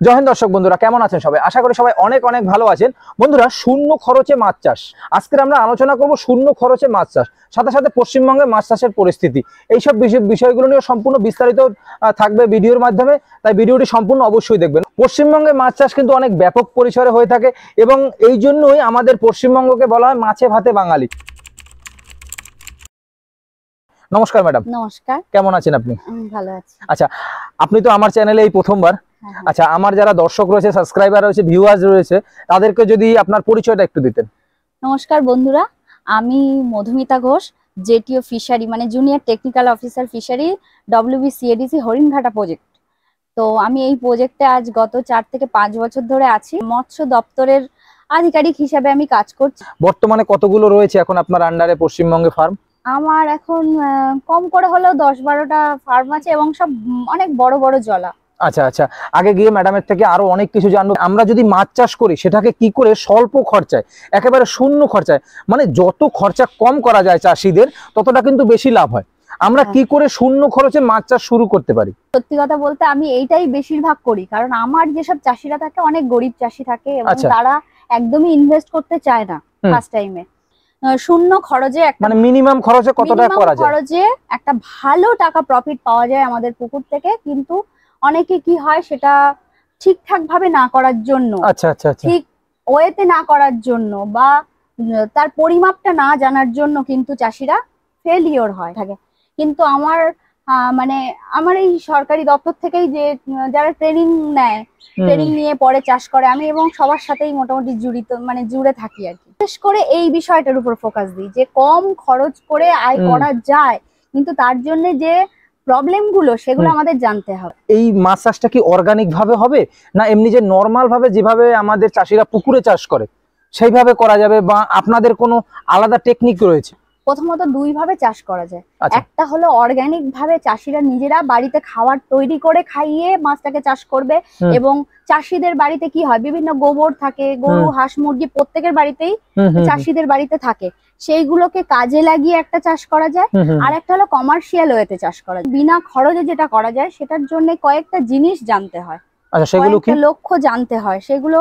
জয় হিন্দ দর্শক বন্ধুরা, কেমন আছেন সবাই? আশা করি সবাই অনেক অনেক ভালো আছেন। বন্ধুরা, শূন্য খরচে মাছ চাষ, আজকে আমরা আলোচনা করব শূন্য খরচে মাছ চাষ, সাথে সাথে পশ্চিমবঙ্গে মাছ চাষের পরিস্থিতি, এইসব বিষয়গুলো নিয়ে সম্পূর্ণ বিস্তারিত থাকবে ভিডিওর মাধ্যমে। তাই ভিডিওটি সম্পূর্ণ অবশ্যই দেখবেন। পশ্চিমবঙ্গে মাছ চাষ কিন্তু অনেক ব্যাপক পরিসরে হয়ে থাকে এবং এই জন্যই আমাদের পশ্চিমবঙ্গকে বলা হয় মাছে ভাতে বাঙালি। নমস্কার ম্যাডাম। নমস্কার। কেমন আছেন আপনি? ভালো আছি। আচ্ছা, আপনি তো আমার চ্যানেলে এই প্রথমবার। আচ্ছা, আমার যারা দর্শক রয়েছে, সাবস্ক্রাইবার রয়েছে, ভিউয়ার্স রয়েছে, তাদেরকে যদি আপনার পরিচয়টা একটু দিতেন। নমস্কার বন্ধুরা, আমি মধুমিতা ঘোষ, জেটিও ফিশারি মানে junior technical officer fishery, WBCADC Haringhata project. তো আমি এই প্রজেক্টে আজ গত 4 থেকে 5 বছর ধরে আছি। মৎস্য দপ্তরের আধিকারিক হিসাবে আমি কাজ করছি। বর্তমানে কতগুলো রয়েছে এখন আপনার আন্ডারে পশ্চিমবঙ্গে ফার্ম? আমার এখন কম করে হলেও 10-12টা ফার্ম আছে এবং সব অনেক বড় বড় জলা। আচ্ছা আচ্ছা, আগে গিয়ে ম্যাডামের থেকে আরো অনেক কিছু জানবো। আমরা যদি মাছ চাষ করি সেটাকে কি করে স্বল্প খরচায়, একেবারে শূন্য খরচায়, মানে যত খরচা কম করা যায় চাষিদের, ততটা কিন্তু বেশি লাভ হয়। আমরা কি করে শূন্য খরচে মাছ চাষ শুরু করতে পারি? সত্যি কথা বলতে আমি এইটাই বেশিরভাগ করি, কারণ আমার যেসব চাষিরা থাকে অনেক গরিব চাষি থাকে এবং তারা একদমই ইনভেস্ট করতে চায় না ফার্স্ট টাইমে। শূন্য খরচে একটা মানে মিনিমাম খরচে কত টাকা করা যায়? খরচে একটা ভালো টাকা প্রফিট পাওয়া যায় আমাদের পুকুর থেকে, কিন্তু অনেকে কি হয় সেটা ঠিকঠাক ভাবে না করার জন্য, আচ্ছা আচ্ছা আচ্ছা, ঠিক ওয়েতে না করার জন্য বা তার পরিমাপটা না জানার জন্য কিন্তু চাষিরা ফেলিওর হয় থাকে। কিন্তু আমার মানে আমার এই সরকারি দপ্তর থেকেই যে যারা ট্রেনিং নেয়, ট্রেনিং নিয়ে পরে চাষ করে, আমি এবং সবার সাথেই মোটামুটি জুড়ে থাকি আর কি। বিশেষ করে এই বিষয়টার উপর ফোকাস দিই যে কম খরচ করে আয় করা যায়, কিন্তু তার জন্য যে প্রবলেম গুলো সেগুলো আমাদের জানতে হবে। এই মাছ চাষটা কি অর্গানিক ভাবে হবে, না এমনি যে নরমাল ভাবে যেভাবে আমাদের চাষিরা পুকুরে চাষ করে সেইভাবে করা যাবে, বা আপনাদের কোনো আলাদা টেকনিক রয়েছে? প্রথমত 2 ভাবে চাষ করা যায়। একটা হলো অর্গানিক ভাবে চাষিরা নিজেরা বাড়িতে খাবার তৈরি করে খাইয়ে মাছটাকে চাষ করবে, এবং চাষিদের বাড়িতে কি হয় বিভিন্ন গোবর থাকে, গরু হাঁস মুরগি প্রত্যেকের বাড়িতেই চাষিদের বাড়িতে থাকে, সেইগুলোকে কাজে লাগিয়ে একটা চাষ করা যায়। আর একটা হলো কমার্শিয়াল ওয়েতে চাষ করা যায়, বিনা খরচে যেটা করা যায়। সেটার জন্য কয়েকটা জিনিস জানতে হয়, কয়েকটা লক্ষ্য জানতে হয়। সেগুলো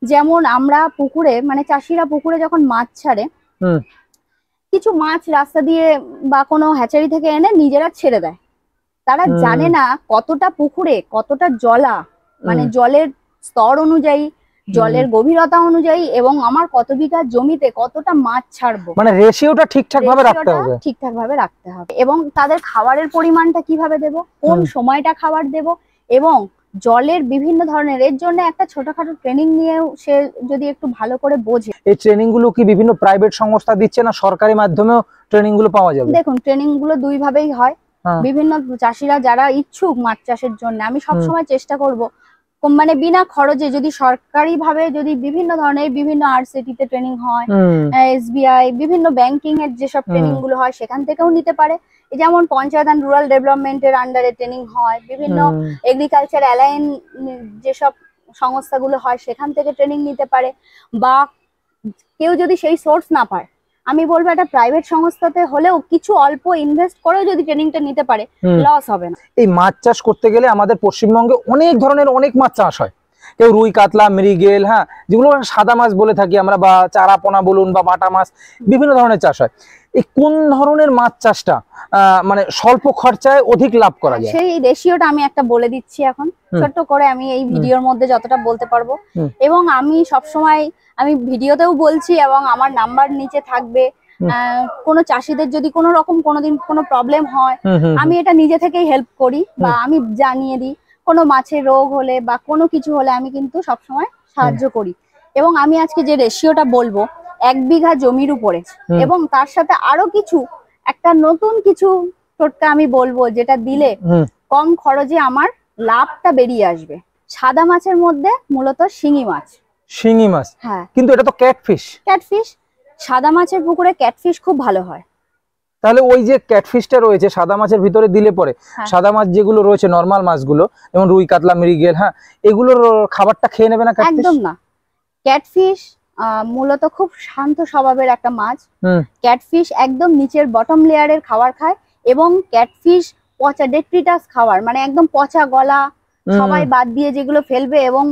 যেমন আমরা পুকুরে মানে চাষিরা পুকুরে যখন মাছ ছাড়ে, কিছু মাছ রাস্তা দিয়ে বা কোনো হ্যাচারি থেকে এনে নিজেরা ছেড়ে দেয়। তারা জানে না কতটা পুকুরে কতটা জলা, মানে জলের স্তর অনুযায়ী, জলের গভীরতা অনুযায়ী এবং আমার কত বিঘা জমিতে কতটা মাছ ছাড়বো, মানে রেশিওটা ঠিকঠাক ভাবে রাখতে হবে। ঠিকঠাক ভাবে রাখতে হবে এবং তাদের খাবারের পরিমাণটা কিভাবে দেব, কোন সময়টা খাবার দেব, এবং জলের বিভিন্ন ধরনের, এর জন্য একটা ছোটখাটো ট্রেনিং নিয়েও সে যদি একটু ভালো করে বোঝে। এই ট্রেনিং গুলো কি বিভিন্ন প্রাইভেট সংস্থা দিচ্ছে, না সরকারি মাধ্যমেও ট্রেনিং গুলো পাওয়া যাবে? দেখুন, ট্রেনিং গুলো 2 ভাবেই হয়। বিভিন্ন চাষিরা যারা ইচ্ছুক মাছ চাষের জন্য, আমি সবসময় চেষ্টা করব মানে বিনা খরচে, যদি সরকারি ভাবে যদি বিভিন্ন ধরনের বিভিন্ন RCT তে ট্রেনিং হয়, SBI বিভিন্ন ব্যাংকিং এর যেসব ট্রেনিং গুলো হয় সেখান থেকেও নিতে পারে। যেমন পঞ্চায়েত এন্ড রুরাল ডেভেলপমেন্টের আন্ডারে ট্রেনিং হয়, বিভিন্ন এগ্রিকালচার অ্যালাইন যেসব সংস্থাগুলো হয় সেখান থেকে ট্রেনিং নিতে পারে। বা কেউ যদি সেই সোর্স না পায়, আমি বলবো একটা প্রাইভেট সংস্থাতে হলেও কিছু অল্প ইনভেস্ট করেও যদি ট্রেনিংটা নিতে পারে, লস হবে না। এই মাছ চাষ করতে গেলে আমাদের পশ্চিমবঙ্গে অনেক ধরনের অনেক মাছ চাষ হয়। কেউ রুই কাতলা মৃগেল, যেগুলো সাদা মাছ বলে থাকি আমরা, বা চারাপোনা বলুন বা বাটা মাছ, বিভিন্ন ধরনের চাষ হয়। এই কোন ধরনের মাছ চাষটা মানে স্বল্প খরচায় অধিক লাভ করা যায়, সেই রেশিওটা আমি একটা বলে দিচ্ছি এখন ছোট্ট করে, আমি এই ভিডিওর মধ্যে যতটা বলতে পারবো। এবং আমি সবসময় আমি ভিডিওতেও বলছি এবং আমার নাম্বার নিচে থাকবে। কোনো চাষিদের যদি কোনো রকম কোনোদিন কোনো প্রবলেম হয়, আমি এটা নিজে থেকেই হেল্প করি বা আমি জানিয়ে দিই। কোনো মাছের রোগ হলে বা কোনো কিছু হলে আমি কিন্তু সবসময় সাহায্য করি। এবং আমি আজকে যে রেশিওটা বলবো 1 বিঘা জমির উপরে, এবং তার সাথে আরো কিছু একটা নতুন কিছু টোটকা আমি বলবো, যেটা দিলে কম খরচে আমার লাভটা বেরিয়ে আসবে। সাদা মাছের মধ্যে মূলত শিঙি মাছ। শিঙি মাছ? হ্যাঁ, কিন্তু এটা তো ক্যাটফিশ। ক্যাটফিশ, সাদা মাছের পুকুরে ক্যাটফিশ খুব ভালো হয়। তাহলে ওই যে ক্যাটফিশটা রয়েছে সাদা মাছের ভিতরে দিলে পরে, সাদা মাছ যেগুলো রয়েছে নরমাল মাছগুলো, যেমন রুই কাতলা মৃগেল, এগুলোর খাবারটা খেয়ে নেবে না ক্যাটফিশ? একদম না। ক্যাটফিশ মূলত খুব শান্ত স্বভাবের একটা মাছ। ক্যাটফিশ একদম নিচের বটম লেয়ারের খাবার খায়, এবং ক্যাটফিশ পচা ডেট্রিটাস খাবার, মানে একদম পচা গলা সবাই বাদ দিয়ে যেগুলো ফেলবে, এবং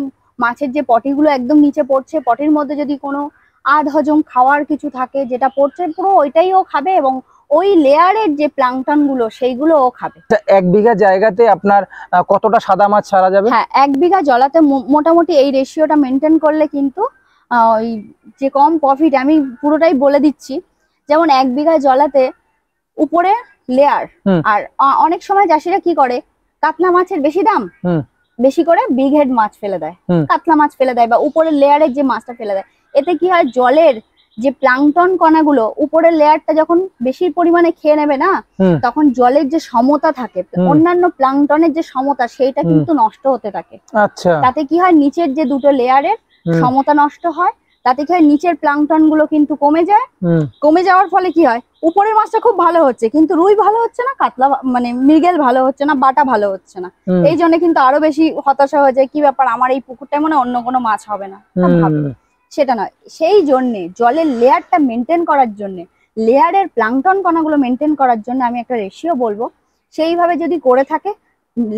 মাছের যে পটিগুলো একদম নিচে পড়ছে, পটির মধ্যে যদি কোনো আধ হজম খাওয়ার কিছু থাকে যেটা পড়ছে, পুরো ওইটাই ও খাবে, এবং ওই লেয়ারের যে প্লাঙ্কটন গুলো সেইগুলো ও খাবে। 1 বিঘা জায়গাতে আপনার কতটা সাদা মাছ ছাড়া যাবে? হ্যাঁ, 1 বিঘা জলাতে মোটামুটি এই রেশিওটা মেনটেন করলে কিন্তু ওই যে কম প্রফিট, আমি পুরোটাই বলে দিচ্ছি। যেমন 1 বিঘা জলাতে উপরে লেয়ার, আর অনেক সময় চাষিরা কি করে, কাতলা মাছের বেশি দাম, বেশি করে বিগ হেড মাছ ফেলে দেয়, কাতলা মাছ ফেলে দেয়, বা উপরের লেয়ারের যে মাছটা ফেলে দেয়। এতে কি হয়, জলের যে প্লাঙ্কটন কণাগুলো উপরের লেয়ারটা যখন বেশি পরিমাণে খেয়ে নেবে না, তখন জলের যে সমতা থাকে, অন্যান্য প্লাঙ্কটনের যে সমতা, সেইটা কিন্তু নষ্ট হতে থাকে। আচ্ছা, তাতে কি হয়, নিচের যে দুটো লেয়ারের সমতা নষ্ট হয়, তাতে কি হয়, নিচের প্লাঙ্কটন গুলো কিন্তু কমে যায়। কমে যাওয়ার ফলে কি হয়, উপরের মাছটা খুব ভালো হচ্ছে কিন্তু রুই ভালো হচ্ছে না, কাতলা মানে মৃগেল ভালো হচ্ছে না, বাটা ভালো হচ্ছে না। এই জন্য কিন্তু আরো বেশি হতাশা হয়ে যায়, কি ব্যাপার, আমার এই পুকুরটায় মনে অন্য কোনো মাছ হবে না। সেটা নয়, সেই জন্য জলের লেয়ারটা মেনটেন করার জন্য, লেয়ারের প্লাঙ্কটন কণাগুলো মেনটেন করার জন্য আমি একটা রেশিও বলবো, সেইভাবে যদি করে থাকে,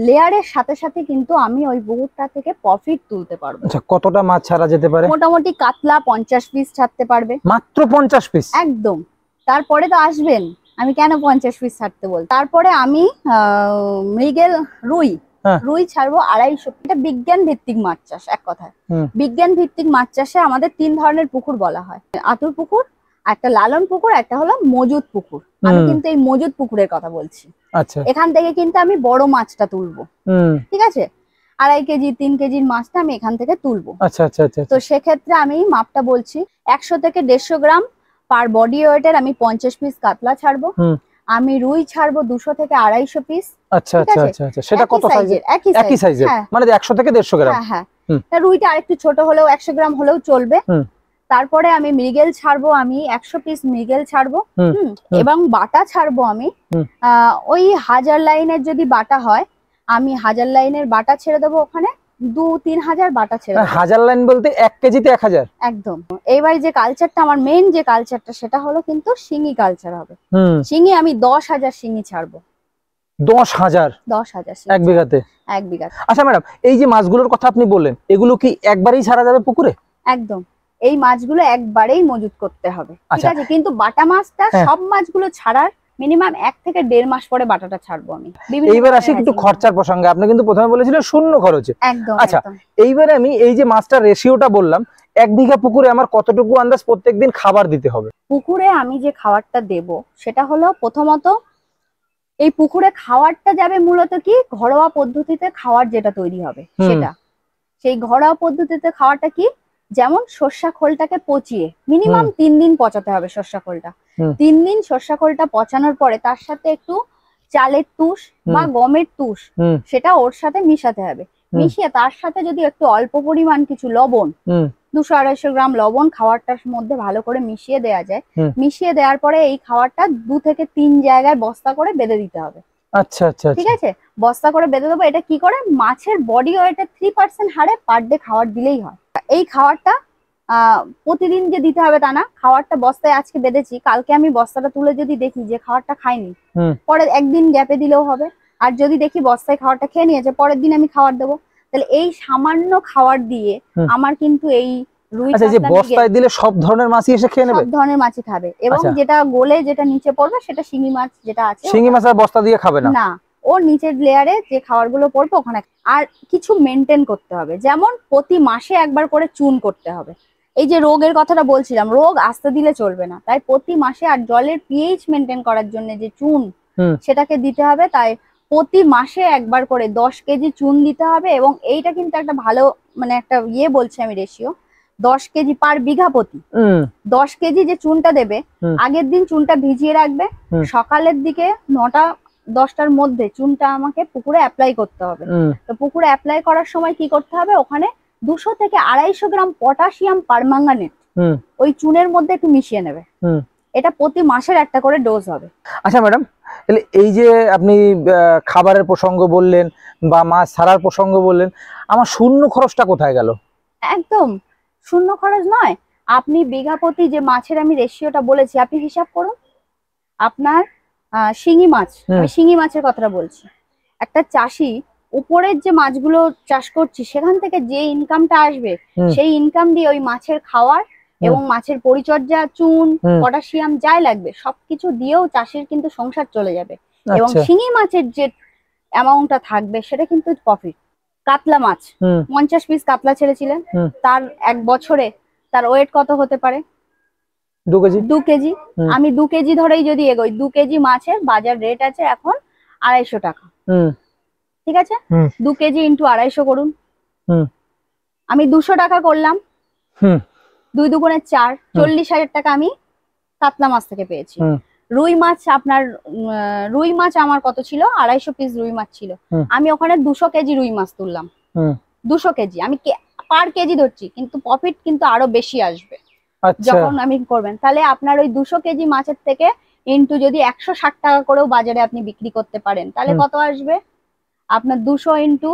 লেয়ারের সাথে সাথে কিন্তু আমি ওই পুকুরটা থেকে প্রফিট তুলতে পারবো। আচ্ছা, কতটা মাছ ছাড়া যেতে পারে? মোটামুটি কাতলা 50 পিস ছাড়তে পারবে। মাত্র 50 পিস? একদম। তারপরে তো আসবেন, আমি কেন 50 পিস ছাড়তে বল, তারপরে আমি মৃগেল রুই ছাড়বো 250। এটা বিজ্ঞান ভিত্তিক মাছ চাষ, এক কথায় বিজ্ঞান ভিত্তিক মাছ চাষে আমাদের 3 ধরনের পুকুর বলা হয়, আতুর পুকুর, একটা লালন পুকুর, একটা হলো মজুদ পুকুর। আমি কিন্তু এই মজুদ পুকুরের কথা বলছি। আচ্ছা, এখান থেকে কিন্তু আমি বড় মাছটা তুলবো, ঠিক আছে, 2.5 কেজি 3 কেজির মাছটা আমি এখান থেকে তুলবো। আচ্ছা আচ্ছা আচ্ছা। তো সেক্ষেত্রে আমি মাপটা বলছি, 100 থেকে 150 গ্রাম পার বডি ওয়েটের আমি 50 পিস কাতলা ছাড়বো। আমি রুই ছাড়বো 200 থেকে 250 পিস। আচ্ছা আচ্ছা আচ্ছা আচ্ছা, সেটা কত সাইজের? একই সাইজের, মানে 100 থেকে 150 গ্রাম। হ্যাঁ হ্যাঁ, রুইটা আরেকটু ছোট হলেও 100 গ্রাম হলেও চলবে। তারপরে আমি মৃগেল ছাড়বো, আমি 100 পিস মৃগেল ছাড়বো, এবং বাটা ছাড়বো আমি ওই 1000 লাইনের যদি বাটা হয়, আমি 1000 লাইনের বাটা ছেড়ে দেবো, ওখানে 2-3 হাজার বাটা ছেড়ে দেবো। 1000 লাইন বলতে 1 কেজিতে 1000? একদম। এইবার যে কালচারটা, আমার মেইন যে কালচারটা, সেটা হলো কিন্তু শিঙি কালচার হবে। শিঙি আমি 10,000 শিঙি ছাড়বো। 10,000? 10,000 1 বিঘাতে? 1 বিঘাতে। আচ্ছা ম্যাডাম, এই যে মাছগুলোর কথা আপনি বললেন, এগুলো কি একবারেই ছাড়া যাবে পুকুরে? একদম, এই মাছগুলো একবারেই মজুত করতে হবে, ঠিক আছে, কিন্তু বাটা মাছটা সব মাছগুলো ছাড়ার মিনিমাম 1 থেকে 1.5 মাস পরে বাটাটা ছাড়বো আমি। এইবার আসি একটু খরচার প্রসঙ্গে। আপনি কিন্তু প্রথমে বলেছিলেন শূন্য খরচে। একদম। আচ্ছা, এইবারে আমি এই যে মাছটার রেশিওটা বললাম, 1 বিঘা পুকুরে আমার কতটুকু আন্দাজ প্রত্যেকদিন খাবার দিতে হবে? পুকুরে আমি যে খাবারটা দেব, সেটা হলো প্রথমত এই পুকুরে খাবারটা যাবে মূলত কি, ঘরোয়া পদ্ধতিতে খাবার যেটা তৈরি হবে সেটা। সেই ঘরোয়া পদ্ধতিতে খাওয়াটা কি, যেমন সর্ষা খোলটাকে পচিয়ে মিনিমাম 3 দিন পচাতে হবে সর্ষা খোলটা। 3 দিন সর্ষা খোলটা পচানোর পরে তার সাথে একটু চালের তুষ বা গমের তুষ, সেটা ওর সাথে মিশাতে হবে। মিশিয়ে তার সাথে যদি একটু অল্প পরিমাণ কিছু লবণ, 200-250 গ্রাম লবণ খাবারটার মধ্যে ভালো করে মিশিয়ে দেওয়া যায়। মিশিয়ে দেওয়ার পরে এই খাবারটা 2 থেকে 3 জায়গায় বস্তা করে বেঁধে দিতে হবে। আচ্ছা আচ্ছা, ঠিক আছে, বস্তা করে বেঁধে দেবো। এটা কি করে, মাছের বডি ওয়েটের 3% হারে পার ডে খাবার দিলেই হয়। এই খাবারটা প্রতিদিন যে দিতে হবে তা না, খাবারটা বস্তায় আজকে বেঁধেছি, কালকে আমি বস্তাটা তুলে যদি দেখি যে খাবারটা খাইনি, পরে একদিন গ্যাপে দিলেও হবে। আর যদি দেখি বস্তায় খাবারটা খেয়ে নিয়েছে, পরের দিন আমি খাবার দেবো। তাহলে এই সামান্য খাবার দিয়ে আমার কিন্তু এই রুই, আচ্ছা, যে বস্তায় দিলে সব ধরনের মাছই এসে খেয়ে নেবে? সব ধরনের মাছই খাবে, এবং যেটা গোলে যেটা নিচে পড়বে সেটা শিঙি মাছ যেটা আছে। শিঙি মাছ আর বস্তা দিয়ে খাবে না? না, ওর নিচের লেয়ারে যে খাবারগুলো পড়বে ওখানে। আর কিছু মেনটেন করতে হবে, যেমন প্রতি মাসে একবার করে চুন করতে হবে। এই যে রোগের কথাটা বলছিলাম, রোগ আসতে দিলে চলবে না, তাই প্রতি মাসে, আর জলের পিএইচ মেনটেন করার জন্য যে চুন সেটাকে দিতে হবে, তাই প্রতি মাসে একবার করে 10 কেজি চুন দিতে হবে। এবং এইটা কিন্তু একটা ভালো, মানে একটা বলছি আমি রেশিও, 10 কেজি পার বিঘা প্রতি। 10 কেজি যে চুনটা দেবে, আগের দিন চুনটা ভিজিয়ে রাখবে, সকালের দিকে 9টা-10টার মধ্যে চুনটা আমাকে পুকুরে অ্যাপ্লাই করতে হবে। তো পুকুরে অ্যাপ্লাই করার সময় কি করতে হবে, ওখানে 200 থেকে 250 গ্রাম পটাশিয়াম পারম্যাঙ্গানেট ওই চুনের মধ্যে একটু মিশিয়ে নেবে। এটা প্রতি মাসের একটা করে ডোজ হবে। আচ্ছা ম্যাডাম, তাহলে এই যে আপনি খাবারের প্রসঙ্গ বললেন বা মাছ ছাড়ার প্রসঙ্গ বললেন, আমার শূন্য খরচটা কোথায় গেল? একদম শূন্য খরচ নয়, আপনি বিঘা প্রতি যে মাছের আমি রেশিওটা বলেছি, আপনি হিসাব করুন। আপনার শিঙি মাছ, আমি শিঙি মাছের কথাটা বলছি, একটা চাষি উপরের যে মাছগুলো চাষ করছি সেখান থেকে যে ইনকামটা আসবে সেই ইনকাম দিয়ে ওই মাছের খাওয়ার এবং মাছের পরিচর্যা, চুন, পটাশিয়াম যাই লাগবে সবকিছু দিয়েও চাষির কিন্তু সংসার চলে যাবে। এবং শিঙি মাছের যে অ্যামাউন্টটা থাকবে সেটা কিন্তু প্রফিট। কাতলা মাছ 50 পিস কাতলা ছেড়েছিলেন, তার এক বছরে তার ওয়েট কত হতে পারে? 2 কেজি। আমি 2 কেজি ধরেই যদি এগোই, 2 কেজি মাছের বাজার রেট আছে এখন 250 টাকা। ঠিক আছে, 2 কেজি ইন্টু 250 করুন। আমি 200 টাকা করলাম, 2 দুগুণে 4, 40,000 টাকা আমি কাতলা মাছ থেকে পেয়েছি। রুই মাছ আপনার রুই মাছ আমার কত ছিল? 250 পিস রুই মাছ ছিল। আমি ওখানে 200 কেজি রুই মাছ তুললাম। 200 কেজি আমি পার কেজি ধরছি, কিন্তু প্রফিট কিন্তু আরো বেশি আসবে যখন আমি করবেন। তাহলে আপনার ওই 200 কেজি মাছের থেকে ইন্টু যদি 160 টাকা করেও বাজারে আপনি বিক্রি করতে পারেন তাহলে কত আসবে? আপনার 200 ইন্টু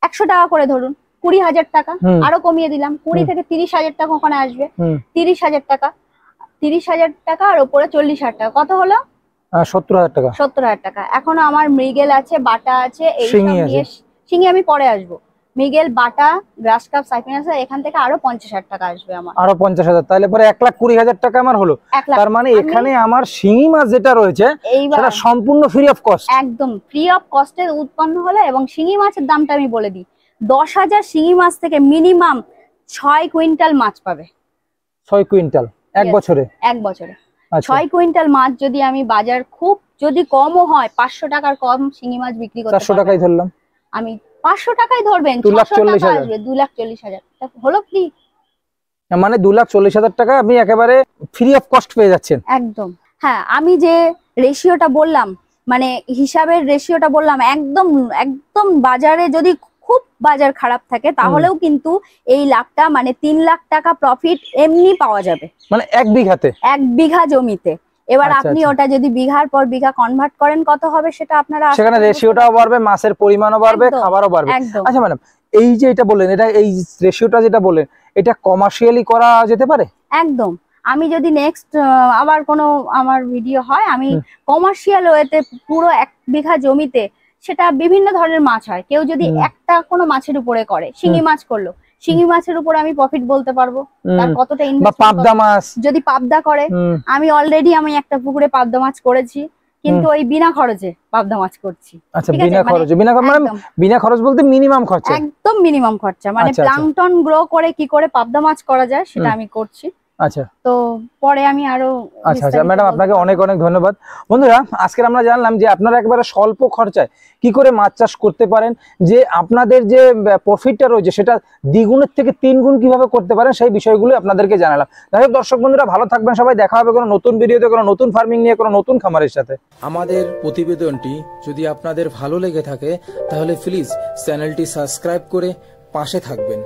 100 টাকা করে ধরুন, 20,000 টাকা। আরো কমিয়ে দিলাম, 20 থেকে 30,000 টাকা ওখানে আসবে। 30,000 টাকা, 30,000 টাকা আর উপরে 40,000 টাকা, কত হলো? 70,000 টাকা। 70,000 টাকা। এখন আমার মৃগেল আছে, বাটা আছে, এই সব নিয়ে শিঙি আমি পরে আসবো। মৃগেল, বাটা, গ্রাস কাপ, সাইফিনাস, এখান থেকে আরো 50,000 টাকা আসবে আমার। আরো 50,000, তাহলে পরে 1,20,000 টাকা আমার হলো। তার মানে এখানে আমার শিঙি মাছ যেটা রয়েছে সেটা সম্পূর্ণ ফ্রি অফ কস্ট। একদম ফ্রি অফ কস্টে উৎপন্ন হলো। এবং শিঙি মাছের দামটা আমি বলে দিই, 10,000 শিঙি মাছ থেকে মিনিমাম 6 কুইন্টাল মাছ পাবে। 6 কুইন্টাল এক বছরে? এক বছরে 6 কুইন্টাল মাছ যদি আমি বাজার খুব যদি কমও হয় 500 টাকার কম শিঙি মাছ বিক্রি করতে 400 টাকাই ধরলাম আমি, 500 টাকাই ধরবেন, 2,40,000 আসবে, 2,40,000 হলো ফ্রি। মানে 2,40,000 টাকা আপনি একেবারে ফ্রি অফ কস্ট পেয়ে যাচ্ছেন। একদম। হ্যাঁ, আমি যে রেশিওটা বললাম, মানে হিসাবের রেশিওটা বললাম, একদম একদম বাজারে যদি খুব বাজার খারাপ থাকে তাহলেও কিন্তু এই লাখটা মানে 3 লাখ টাকা প্রফিট এমনি পাওয়া যাবে, মানে 1 বিঘাতে, 1 বিঘা জমিতে। এবার আপনি ওটা যদি বিঘার পর বিঘা কনভার্ট করেন কত হবে সেটা আপনারা, সেখানে রেশিওটাও বাড়বে, মাছের পরিমাণও বাড়বে, খাবারও বাড়বে। আচ্ছা ম্যাডাম, এই যে এটা বললেন, এটা এই রেশিওটা যেটা বললেন এটা কমার্শিয়ালি করা যেতে পারে? একদম। আমি যদি নেক্সট আবার কোনো আমার ভিডিও হয়, আমি কমার্শিয়াল ওয়েতে পুরো 1 বিঘা জমিতে, সেটা বিভিন্ন ধরনের মাছ হয়, কেউ যদি একটা কোনো মাছের উপরে করে, শিঙি মাছ করলো, শিঙি মাছের উপরে আমি প্রফিট বলতে পারবো তার কতটা ইনভেস্ট। পাবদা মাছ যদি পাবদা করে, আমি অলরেডি আমি একটা পুকুরে পাবদা মাছ করেছি, কিন্তু ওই বিনা খরচে পাবদা মাছ করছি। আচ্ছা, বিনা খরচে, বিনা খরচ বলতে মিনিমাম খরচা? একদম মিনিমাম খরচা, মানে প্লাঙ্কটন গ্রো করে কি করে পাবদা মাছ করা যায় সেটা আমি করছি। আচ্ছা, তো পরে আমি আরো। আচ্ছা আচ্ছা ম্যাডাম, আপনাকে অনেক অনেক ধন্যবাদ। বন্ধুরা, আজকে আমরা জানলাম যে আপনারা একবারে স্বল্প খরচায় কি করে মাছ চাষ করতে পারেন, যে আপনাদের যে প্রফিটটা রয়েছে সেটা দ্বিগুণের থেকে 3 গুণ কিভাবে করতে পারেন, সেই বিষয়গুলো আপনাদেরকে জানালাম। যাই হোক দর্শক বন্ধুরা, ভালো থাকবেন সবাই, দেখা হবে কোনো নতুন ভিডিওতে, কোনো নতুন ফার্মিং নিয়ে, কোনো নতুন খামারের সাথে। আমাদের প্রতিবেদনটি যদি আপনাদের ভালো লেগে থাকে তাহলে প্লিজ চ্যানেলটি সাবস্ক্রাইব করে পাশে থাকবেন।